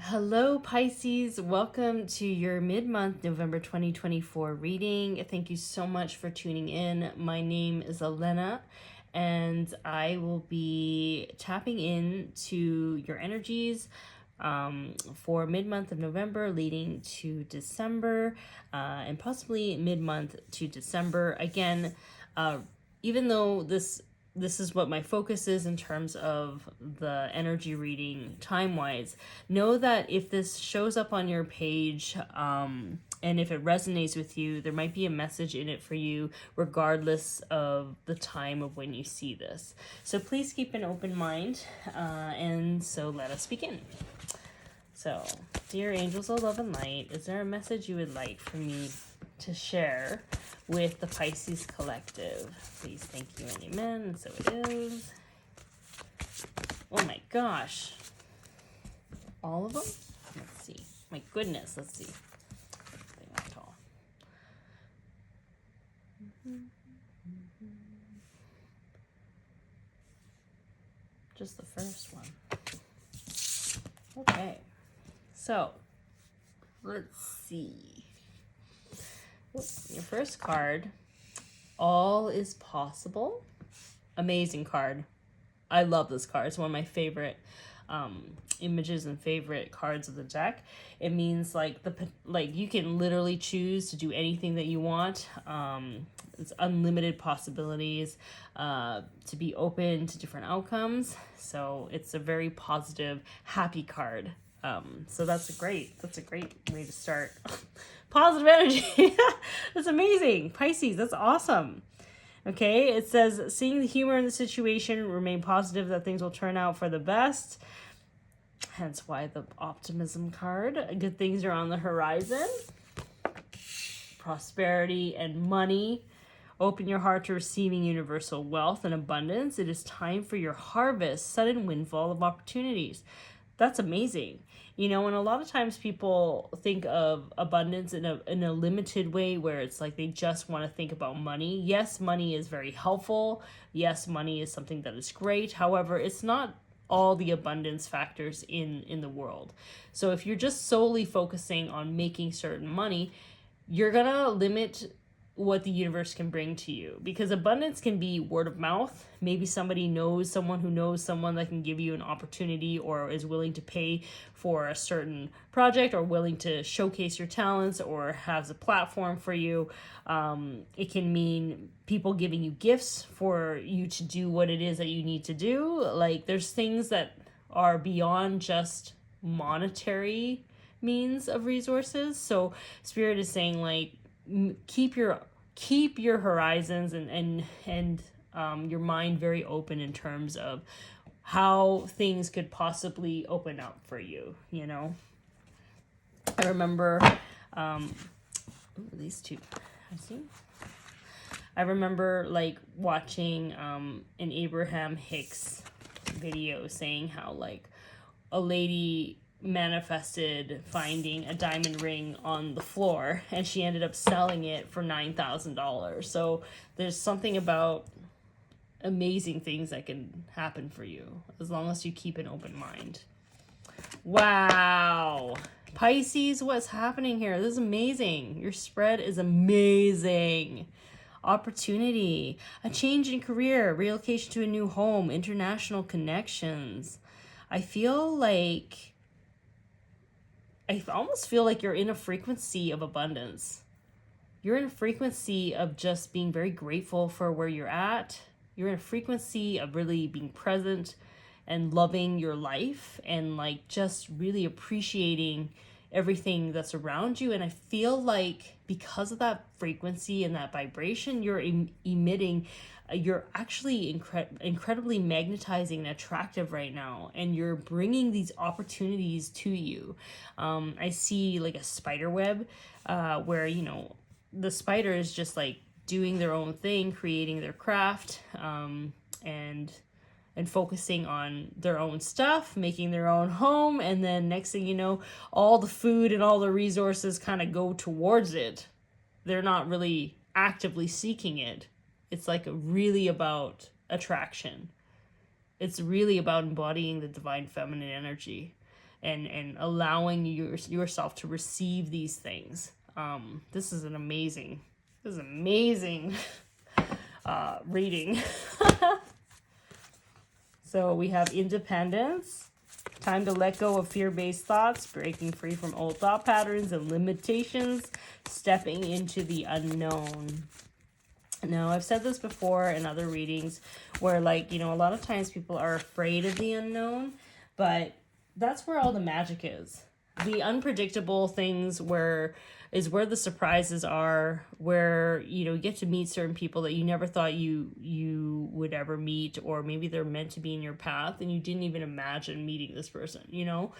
Hello, Pisces. Welcome to your mid-month November 2024 reading. Thank you so much for tuning in. My name is Ellena, and I will be tapping into your energies for mid-month of November leading to December, and possibly mid-month to December. Again, even though this is what my focus is in terms of the energy reading time-wise, know that if this shows up on your page, and if it resonates with you, there might be a message in it for you regardless of the time of when you see this. So please keep an open mind, and so let us begin. So, dear angels of love and light, is there a message you would like for me to share with the Pisces collective? Please, thank you and amen. And so it is. Oh my gosh. All of them? Let's see. My goodness, let's see. They went all. Just the first one. Okay. So, let's see. Your first card, All is Possible. Amazing card. I love this card. It's one of my favorite images and favorite cards of the deck. It means like you can literally choose to do anything that you want. It's unlimited possibilities, to be open to different outcomes. So it's a very positive, happy card. So that's a great way to start. Positive energy. That's amazing. Pisces, that's awesome. Okay, it says, seeing the humor in the situation, remain positive that things will turn out for the best. Hence why the optimism card. Good things are on the horizon. Prosperity and money. Open your heart to receiving universal wealth and abundance. It is time for your harvest, sudden windfall of opportunities. That's amazing. You know, and a lot of times people think of abundance in a limited way where it's like they just want to think about money. Yes, money is very helpful. Yes, money is something that is great. However, it's not all the abundance factors in the world. So if you're just solely focusing on making certain money, you're going to limit what the universe can bring to you, because abundance can be word of mouth. Maybe somebody knows someone who knows someone that can give you an opportunity or is willing to pay for a certain project or willing to showcase your talents or has a platform for you. It can mean people giving you gifts for you to do what it is that you need to do. Like, there's things that are beyond just monetary means of resources. So Spirit is saying, like, keep your horizons and your mind very open in terms of how things could possibly open up for you, you know. I remember these two. I remember like watching an Abraham Hicks video saying how like a lady manifested finding a diamond ring on the floor and she ended up selling it for $9,000. So there's something about amazing things that can happen for you as long as you keep an open mind. Wow. Pisces, what's happening here? This is amazing. Your spread is amazing. Opportunity, a change in career, relocation to a new home, international connections. I almost feel like you're in a frequency of abundance. You're in a frequency of just being very grateful for where you're at. You're in a frequency of really being present and loving your life and like just really appreciating everything that's around you. And I feel like because of that frequency and that vibration you're emitting, you're actually incredibly magnetizing and attractive right now, and you're bringing these opportunities to you. I see like a spider web where, you know, the spider is just like doing their own thing, creating their craft, and focusing on their own stuff, making their own home, and then next thing you know, all the food and all the resources kind of go towards it. They're not really actively seeking it. It's like really about attraction. It's really about embodying the divine feminine energy. and allowing yourself to receive these things. This is amazing reading. So we have independence, time to let go of fear-based thoughts, breaking free from old thought patterns and limitations, stepping into the unknown. Now, I've said this before in other readings where, like, you know, a lot of times people are afraid of the unknown, but that's where all the magic is. The unpredictable things is where the surprises are, where, you know, you get to meet certain people that you never thought you would ever meet, or maybe they're meant to be in your path and you didn't even imagine meeting this person, you know?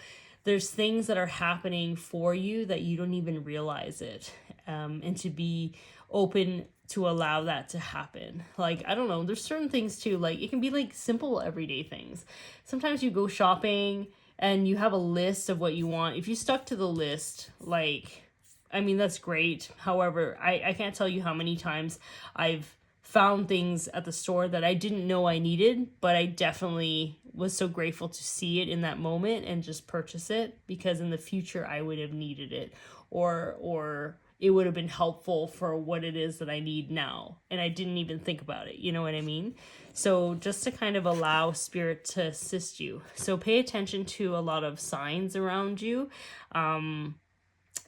There's things that are happening for you that you don't even realize it. And to be open to allow that to happen. Like, I don't know, there's certain things too, like it can be like simple everyday things. Sometimes you go shopping and you have a list of what you want. If you stuck to the list, like, I mean, that's great. However, I can't tell you how many times I've found things at the store that I didn't know I needed, but I definitely was so grateful to see it in that moment and just purchase it, because in the future I would have needed it, or it would have been helpful for what it is that I need now. And I didn't even think about it. You know what I mean? So just to kind of allow spirit to assist you. So pay attention to a lot of signs around you. And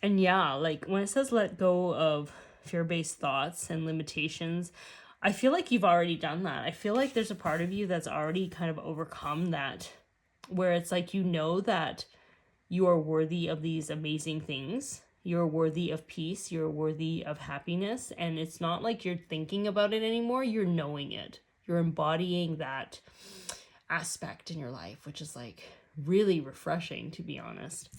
yeah, like when it says let go of fear-based thoughts and limitations, I feel like you've already done that. I feel like there's a part of you that's already kind of overcome that, where it's like, you know that you are worthy of these amazing things. You're worthy of peace. You're worthy of happiness. And it's not like you're thinking about it anymore. You're knowing it. You're embodying that aspect in your life, which is like really refreshing, to be honest.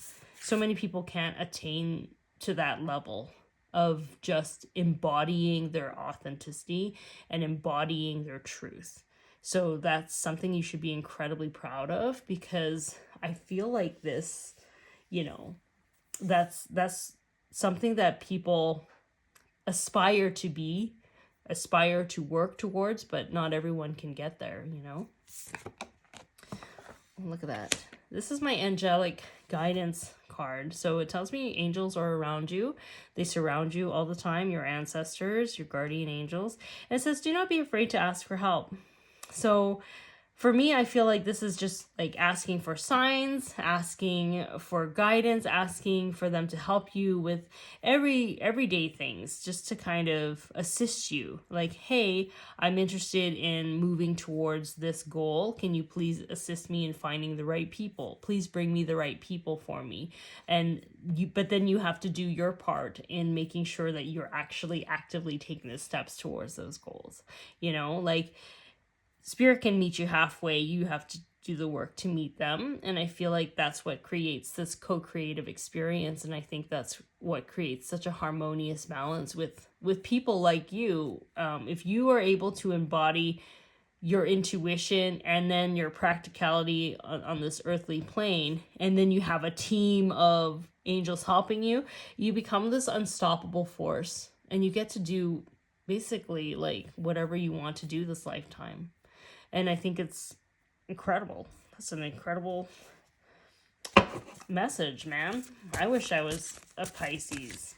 So many people can't attain to that level of just embodying their authenticity and embodying their truth. So that's something you should be incredibly proud of, because I feel like this, you know, that's something that people aspire to be, aspire to work towards, but not everyone can get there, you know? Look at that. This is my angelic guidance card. So it tells me angels are around you. They surround you all the time, your ancestors, your guardian angels. And it says, do not be afraid to ask for help. So for me, I feel like this is just like asking for signs, asking for guidance, asking for them to help you with everyday things, just to kind of assist you. Like, hey, I'm interested in moving towards this goal. Can you please assist me in finding the right people? Please bring me the right people for me. But then you have to do your part in making sure that you're actually actively taking the steps towards those goals. You know, like, spirit can meet you halfway. You have to do the work to meet them. And I feel like that's what creates this co-creative experience. And I think that's what creates such a harmonious balance with people like you. If you are able to embody your intuition and then your practicality on this earthly plane, and then you have a team of angels helping you, you become this unstoppable force. And you get to do basically like whatever you want to do this lifetime. And I think it's incredible. That's an incredible message, man. I wish I was a Pisces.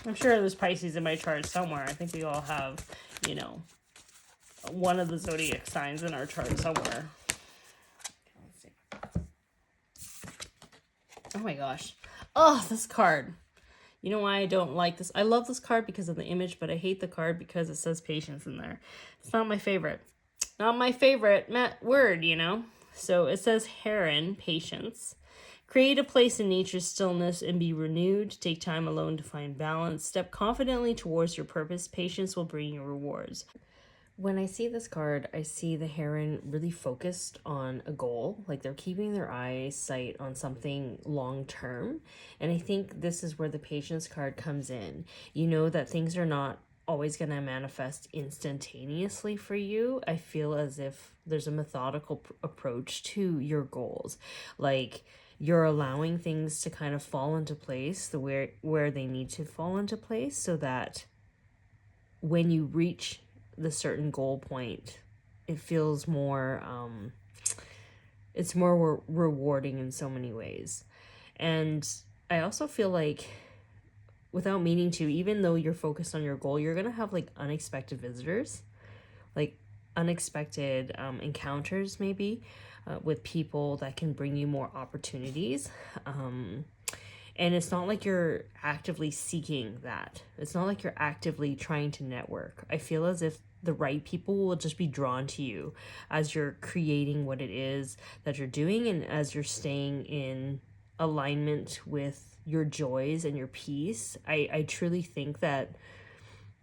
I'm sure there's Pisces in my chart somewhere. I think we all have, you know, one of the zodiac signs in our chart somewhere. Let's see. Oh my gosh. Oh, this card. You know why I don't like this? I love this card because of the image, but I hate the card because it says patience in there. It's not my favorite. Not my favorite word, you know? So it says heron, patience. Create a place in nature's stillness and be renewed. Take time alone to find balance. Step confidently towards your purpose. Patience will bring you rewards. When I see this card, I see the heron really focused on a goal. Like they're keeping their eyesight on something long term. And I think this is where the patience card comes in. You know that things are not always going to manifest instantaneously for you. I feel as if there's a methodical approach to your goals. Like you're allowing things to kind of fall into place where they need to fall into place, so that when you reach the certain goal point, it feels more it's more rewarding in so many ways. And I also feel like, without meaning to, even though you're focused on your goal, you're going to have like unexpected visitors, like unexpected encounters maybe with people that can bring you more opportunities. And it's not like you're actively seeking that. It's not like you're actively trying to network. I feel as if the right people will just be drawn to you as you're creating what it is that you're doing, and as you're staying in alignment with your joys and your peace. I truly think that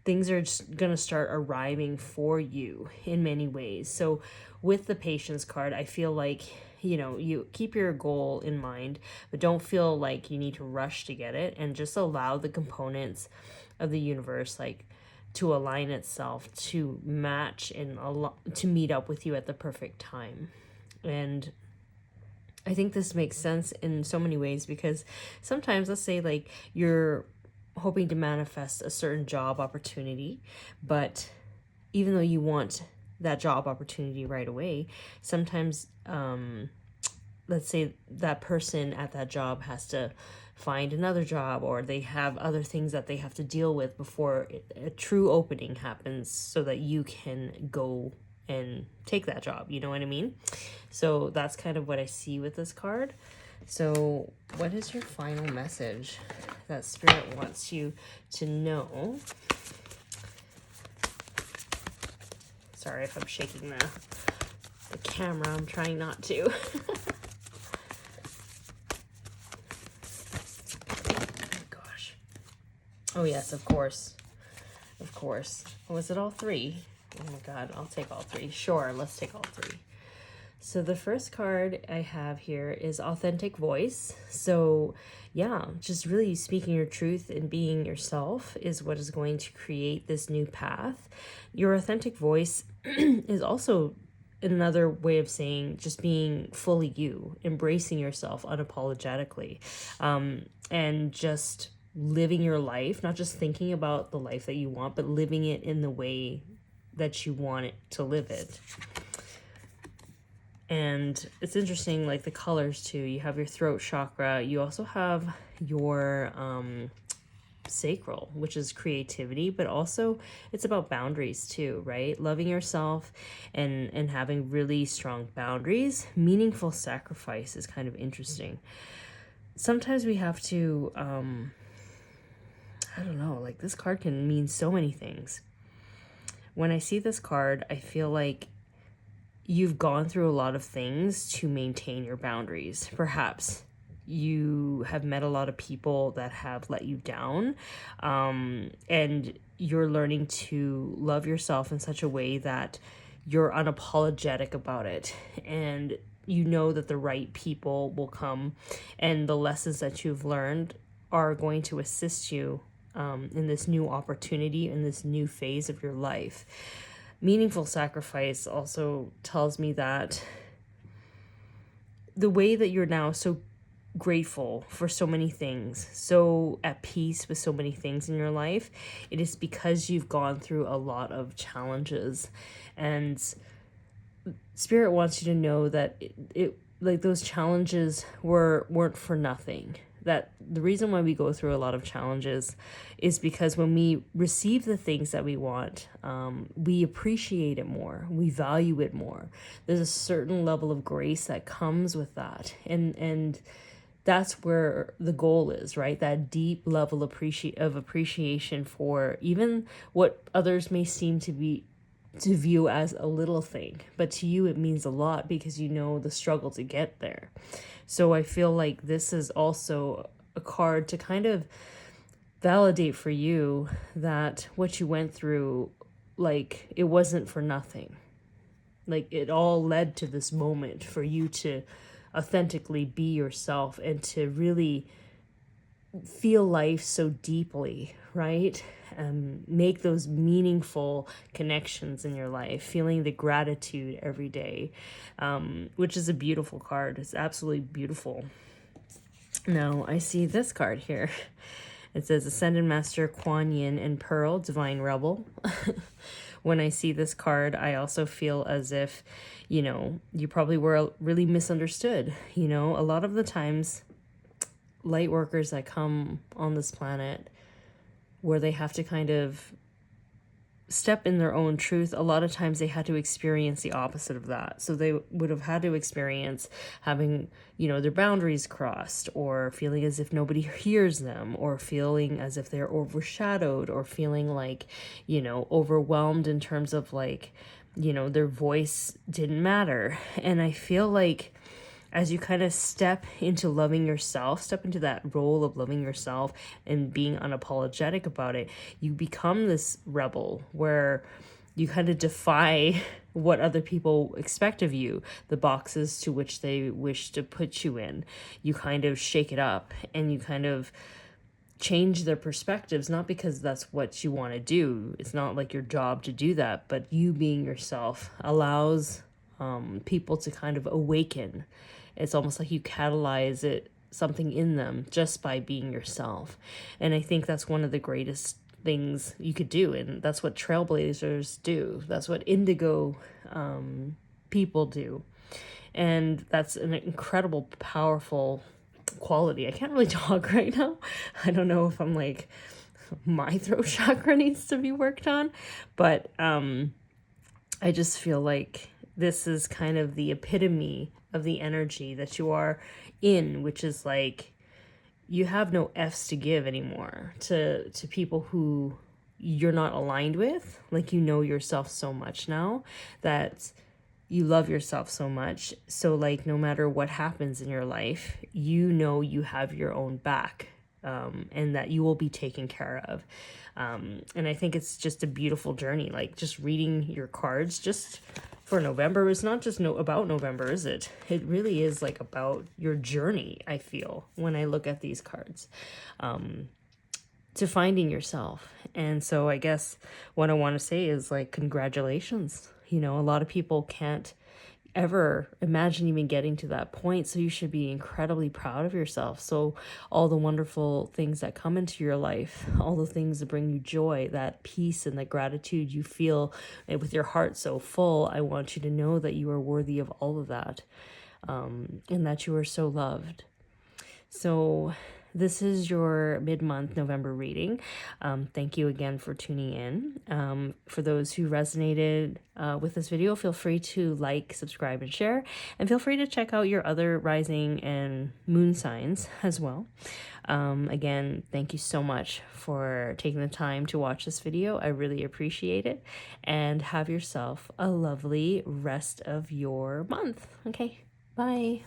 things are just going to start arriving for you in many ways. So with the patience card, I feel like, you know, you keep your goal in mind, but don't feel like you need to rush to get it, and just allow the components of the universe, like, to align itself to match and to meet up with you at the perfect time. And I think this makes sense in so many ways, because sometimes, let's say like you're hoping to manifest a certain job opportunity, but even though you want that job opportunity right away, sometimes let's say that person at that job has to find another job, or they have other things that they have to deal with before a true opening happens, so that you can go and take that job. You know what I mean? So that's kind of what I see with this card. So what is your final message that Spirit wants you to know? Sorry if I'm shaking the camera. I'm trying not to. Oh gosh. Oh yes, of course. Of course. Was it all three? Oh my God, I'll take all three. Sure, let's take all three. So the first card I have here is authentic voice. So yeah, just really speaking your truth and being yourself is what is going to create this new path. Your authentic voice is also another way of saying just being fully you, embracing yourself unapologetically, and just living your life, not just thinking about the life that you want, but living it in the way that you want it to live it. And it's interesting, like the colors too. You have your throat chakra. You also have your sacral, which is creativity, but also it's about boundaries too, right? Loving yourself and having really strong boundaries. Meaningful sacrifice is kind of interesting. Sometimes we have to, I don't know, like this card can mean so many things. When I see this card, I feel like you've gone through a lot of things to maintain your boundaries. Perhaps you have met a lot of people that have let you down, and you're learning to love yourself in such a way that you're unapologetic about it, and you know that the right people will come, and the lessons that you've learned are going to assist you in this new opportunity, in this new phase of your life. Meaningful sacrifice also tells me that the way that you're now so grateful for so many things, so at peace with so many things in your life, it is because you've gone through a lot of challenges. And Spirit wants you to know that it like those challenges weren't for nothing. That the reason why we go through a lot of challenges is because when we receive the things that we want, we appreciate it more, we value it more. There's a certain level of grace that comes with that, and that's where the goal is, right? That deep level of appreciation for even what others may seem to view as a little thing, but to you it means a lot because you know the struggle to get there. So I feel like this is also a card to kind of validate for you that what you went through, like, it wasn't for nothing. Like, it all led to this moment for you to authentically be yourself and to really feel life so deeply, right? Make those meaningful connections in your life, feeling the gratitude every day, which is a beautiful card. It's absolutely beautiful. Now, I see this card here. It says Ascended Master Kuan Yin and Pearl, Divine Rebel. when I see this card, I also feel as if, you know, you probably were really misunderstood. You know, a lot of the times, light workers that come on this planet where they have to kind of step in their own truth, a lot of times they had to experience the opposite of that. So they would have had to experience having, you know, their boundaries crossed, or feeling as if nobody hears them, or feeling as if they're overshadowed, or feeling like, you know, overwhelmed in terms of like, you know, their voice didn't matter. And I feel like as you kind of step into loving yourself, step into that role of loving yourself and being unapologetic about it, you become this rebel where you kind of defy what other people expect of you, the boxes to which they wish to put you in. You kind of shake it up and you kind of change their perspectives, not because that's what you want to do. It's not like your job to do that, but you being yourself allows people to kind of awaken. It's almost like you catalyze something in them just by being yourself. And I think that's one of the greatest things you could do. And that's what trailblazers do. That's what indigo people do. And that's an incredible, powerful quality. I can't really talk right now. I don't know if I'm like, my throat chakra needs to be worked on. But I just feel like this is kind of the epitome of the energy that you are in, which is like you have no F's to give anymore to people who you're not aligned with. Like, you know yourself so much now that you love yourself so much. So like, no matter what happens in your life, you know you have your own back, and that you will be taken care of. And I think it's just a beautiful journey. Like, just reading your cards just for November is not just about November, is it? It really is like about your journey, I feel, when I look at these cards, to finding yourself. And so I guess what I want to say is like, congratulations. You know, a lot of people can't ever imagine even getting to that point. So you should be incredibly proud of yourself. So all the wonderful things that come into your life, all the things that bring you joy, that peace and that gratitude you feel with your heart so full, I want you to know that you are worthy of all of that, and that you are so loved. So this is your mid-month November reading. Thank you again for tuning in. For those who resonated with this video, feel free to like, subscribe, and share. And feel free to check out your other rising and moon signs as well. Again, thank you so much for taking the time to watch this video. I really appreciate it. And have yourself a lovely rest of your month. Okay, bye.